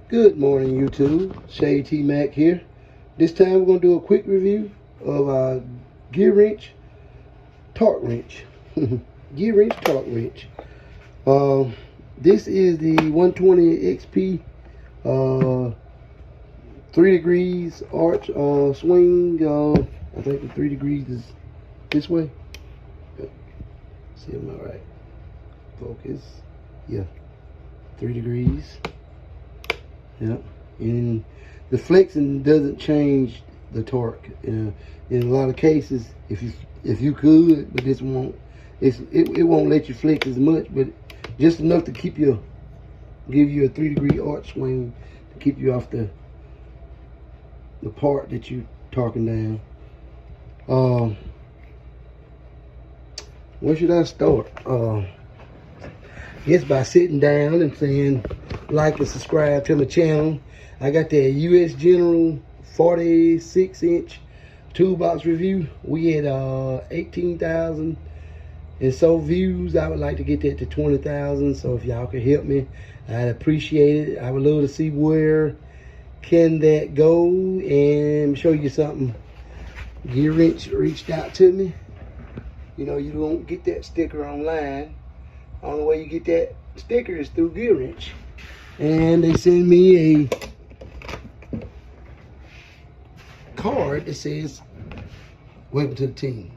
Good morning, YouTube. Shade T Mac here. This time we're going to do a quick review of our Gearwrench torque wrench. Gearwrench torque wrench. This is the 120 XP 3 degrees arch swing. I think the 3 degrees is this way. See, am I right? Focus. Yeah, 3 degrees. Yeah, and the flexing doesn't change the torque. In a lot of cases, if you could, but this won't. It won't let you flex as much, but just enough to give you a 3 degree arch swing to keep you off the part that you're torquing down. Where should I start? Yes, by sitting down and saying like and subscribe to my channel. I got that US General 46-inch toolbox review. We had 18,000 and so views. I would like to get that to 20,000. So if y'all could help me, I'd appreciate it. I would love to see where can that go and show you something. Gearwrench reached out to me. You know, you don't get that sticker online. Only way you get that sticker is through Gearwrench. And they send me a card that says, welcome to the team.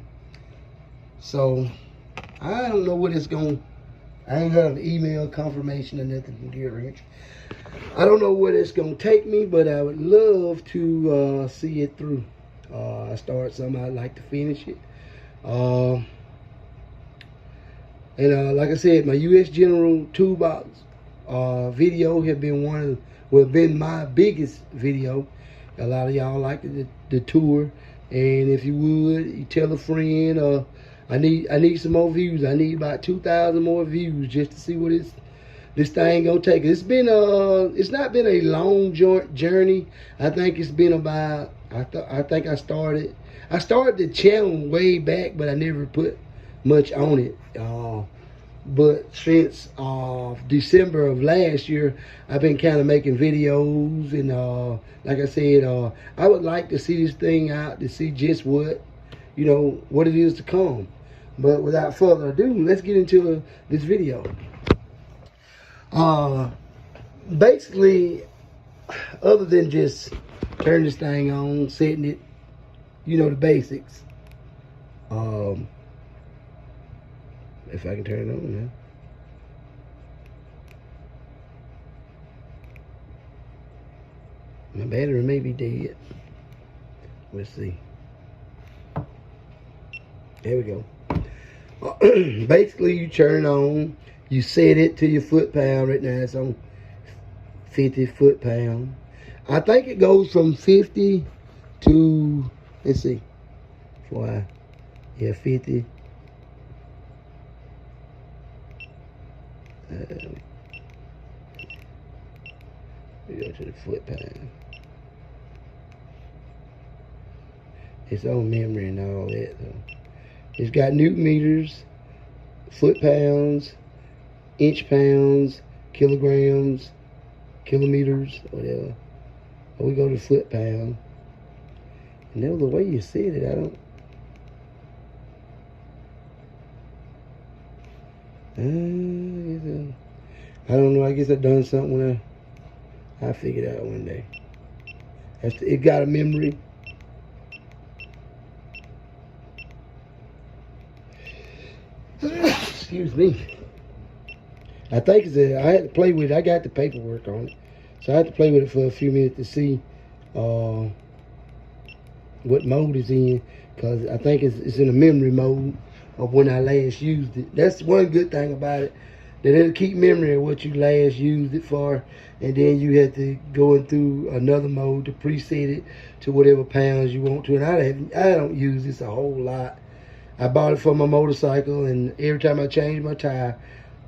So, I don't know what it's going, I ain't got an email confirmation or nothing from Gearwrench. I don't know where it's going to take me, but I would love to see it through. I start something, I'd like to finish it. And like I said, my US General toolbox video have been been my biggest video. A lot of y'all like the tour, and if you would, you tell a friend. I need some more views. I need about 2,000 more views just to see what this thing gonna take. It's been it's not been a long journey. I think it's been about I think I started the channel way back, but I never put much on it. But since December of last year, I've been kind of making videos, and like I said, I would like to see this thing out to see just what it is to come. But without further ado, let's get into this video. Basically, other than just turn this thing on, setting it, the basics. If I can turn it on now. My battery may be dead. Let's see. There we go. Basically, you turn it on. You set it to your foot-pound. Right now, it's on 50 foot-pound. I think it goes from 50 to, let's see. Why? Yeah, 50. We go to the foot-pound. It's on memory and all that, though. It's got newton meters, foot-pounds, inch-pounds, kilograms, kilometers, whatever. But we go to foot-pound. And that was the way you said it. I don't know. I guess I done something when I figured it out one day. It got a memory. Excuse me. I think I had to play with it. I got the paperwork on it, so I had to play with it for a few minutes to see what mode it's in, because I think it's in a memory mode of when I last used it. That's one good thing about it, that it'll keep memory of what you last used it for, and then you have to go through another mode to preset it to whatever pounds you want to. And I don't use this a whole lot. I bought it for my motorcycle, and every time I change my tire,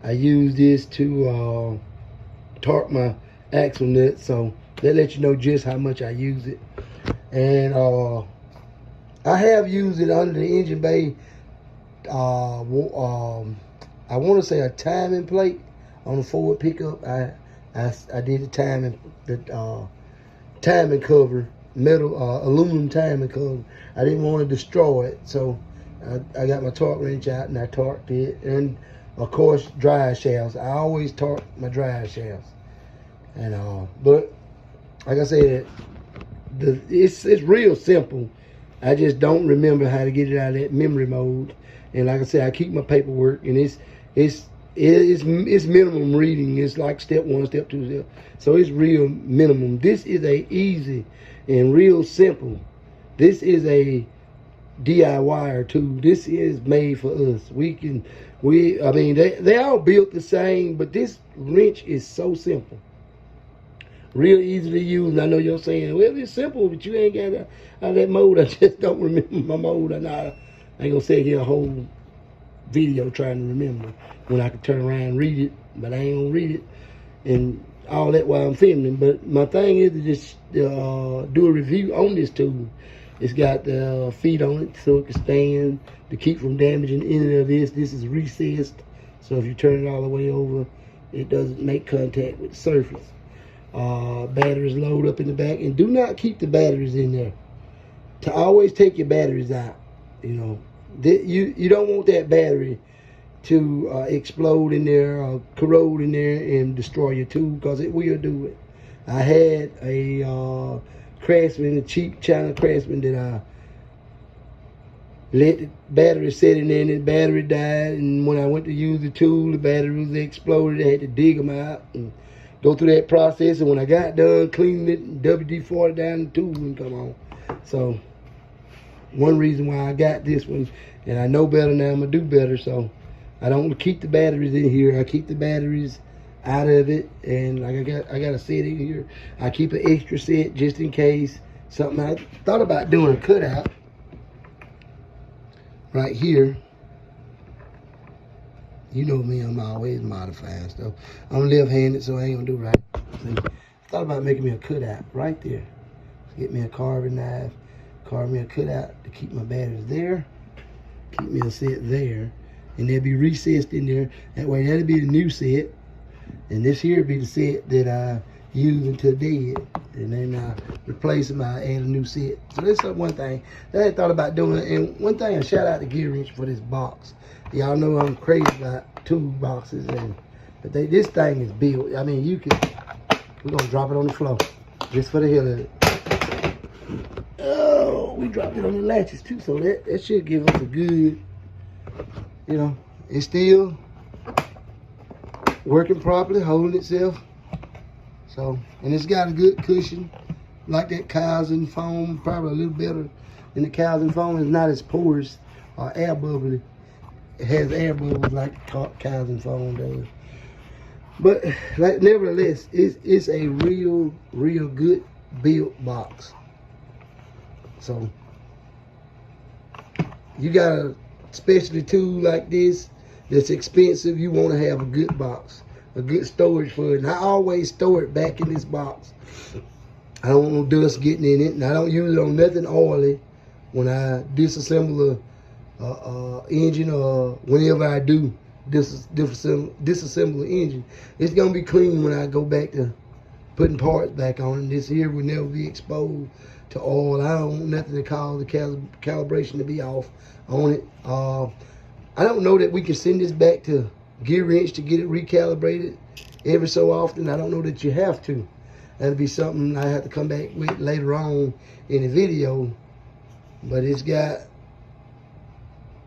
I use this to torque my axle nuts. So that lets you know just how much I use it. And I have used it under the engine bay. I want to say a timing plate on the Ford pickup. I I did the timing cover, metal aluminum timing cover. I didn't want to destroy it, so I got my torque wrench out and I torqued it, and of course drive shafts. I always torque my drive shafts, and but like I said, it's real simple. I just don't remember how to get it out of that memory mode. And like I said, I keep my paperwork, and it's minimum reading. It's like step 1, step 2, step. So it's real minimum. This is a easy and real simple. This is a DIY tool. This is made for us. I mean, they all built the same, but this wrench is so simple. Real easy to use. And I know you're saying, well, it's simple, but you ain't got out of that mode. I just don't remember my mode. I ain't gonna sit here a whole video trying to remember when I could turn around and read it, but I ain't gonna read it and all that while I'm filming. But my thing is to just do a review on this tool. It's got the feet on it so it can stand to keep from damaging any of this. This is recessed, so if you turn it all the way over, it doesn't make contact with the surface. Batteries load up in the back, and do not keep the batteries in there. To always take your batteries out. You know, you don't want that battery to explode in there or corrode in there and destroy your tool, because it will do it. I had a Craftsman, a cheap China Craftsman, that I let the battery sit in there, and the battery died, and when I went to use the tool, the battery was exploded. I had to dig them out and go through that process, and when I got done cleaning it, WD-40 down, the tool wouldn't come on. So one reason why I got this one, and I know better now, I'm gonna do better, so I don't keep the batteries in here. I keep the batteries out of it, and like I got a set in here. I keep an extra set just in case something. I thought about doing a cutout right here. You know me, I'm always modifying stuff. I'm left-handed, so I ain't gonna do right. See, I thought about making me a cutout right there. Get me a carving knife, carve me a cutout to keep my batteries there, keep me a set there, and they'll be recessed in there. That way, that'll be the new set, and this here will be the set that I use until dead. And then I replace them, I add a new set. So that's one thing that I thought about doing. And one thing, a shout out to Gearwrench for this box. Y'all know I'm crazy about tool boxes, but this thing is built. I mean, we're gonna drop it on the floor just for the hell of it. Oh, we dropped it on the latches too, so that should give us a good, you know, it's still working properly, holding itself. So, and it's got a good cushion, like that Kaizen foam, probably a little better than the Kaizen foam. It's not as porous or air bubbly. It has air bubbles like Kaizen foam does. But like, nevertheless, it's a real good built box. So you got a specialty tool like this that's expensive, you want to have a good box, a good storage for it. And I always store it back in this box. I don't want no dust getting in it, and I don't use it on nothing oily when I disassemble a engine, or whenever I do disassemble the engine. It's gonna be clean when I go back to putting parts back on it. This here will never be exposed to oil. I don't want nothing to cause the calibration to be off on it. I don't know that we can send this back to Gearwrench to get it recalibrated every so often. I don't know that you have to. That'll be something I have to come back with later on in the video. But it's got,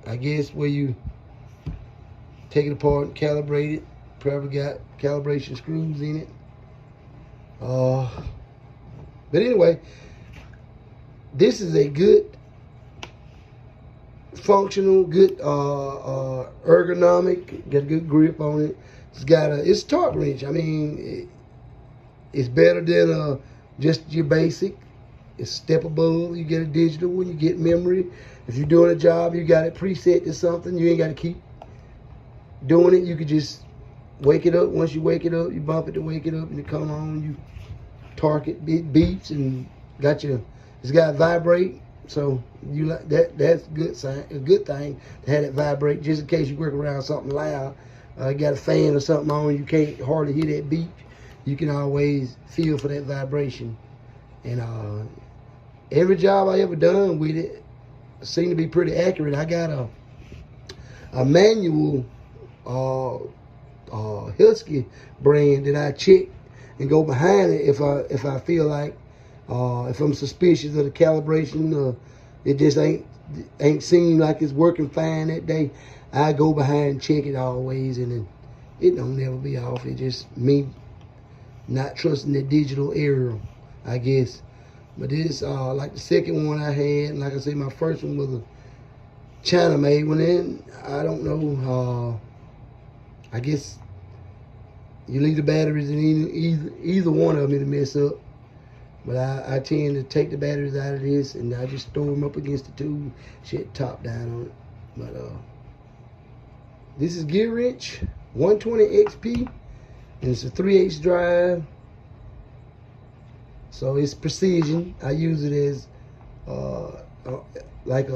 I guess, where you take it apart and calibrate it. Probably got calibration screws in it. But anyway, this is a good, functional, good ergonomic, got a good grip on it. It's a torque wrench. I mean, it's better than just your basic. It's a step above. You get a digital one, you get memory. If you're doing a job, you got it preset to something. You ain't got to keep doing it. You could just wake it up. Once you wake it up, you bump it to wake it up, and it come on. You torque it, it beeps, and it's got vibrate. So you like that? That's a good thing to have it vibrate, just in case you work around something loud. You got a fan or something on, you can't hardly hear that beep. you can always feel for that vibration. And every job I ever done with it seemed to be pretty accurate. I got a manual Husky brand that I check and go behind it if I feel like if I'm suspicious of the calibration, it just ain't seem like it's working fine that day. I go behind and check it always, and it don't never be off. It just me not trusting the digital error, I guess. But this like the second one I had, and like I said, my first one was a China made one. Then I don't know. I guess you leave the batteries in either one of them to mess up. But I tend to take the batteries out of this, and I just throw them up against the tube, shit top down on it. But this is Gearwrench 120 XP, and it's a 3/8 drive. So it's precision. I use it as like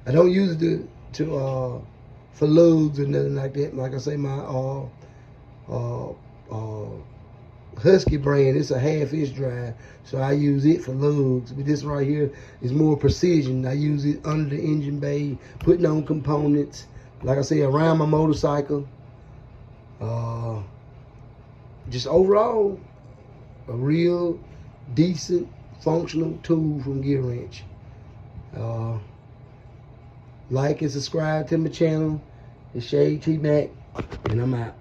I don't use it for lugs or nothing like that. Like I say, my Husky brand, it's a 1/2" drive, so I use it for lugs. But this right here is more precision. I use it under the engine bay, putting on components, like I say, around my motorcycle. Just overall, a real decent functional tool from Gearwrench. Like and subscribe to my channel. It's Shade T Mac, and I'm out.